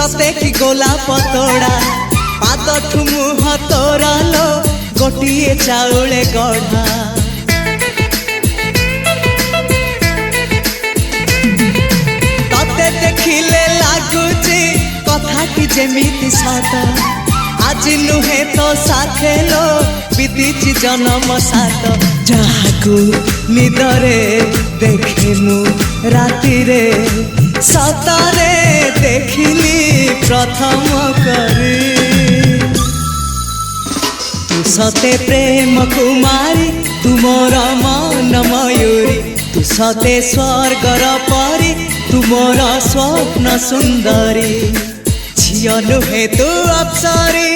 सते कि गोलाप तोड़ा पाद ठुमुह तोरा लो गोटिए चाउले गढ़ा तते देखिले लागुची कथा कि जेमिति सात आज नुहे तो साथे लो बीतीची जन्म सात जहाकू निदरे देखे मु राति रे सतरे देखिली प्रथम करी तू सते प्रेम कुमारी तू मोर मन मयूरी तू सते स्वर्गर परी तू मोर स्वप्न सुंदरी झियो नुहे तू अप्सरी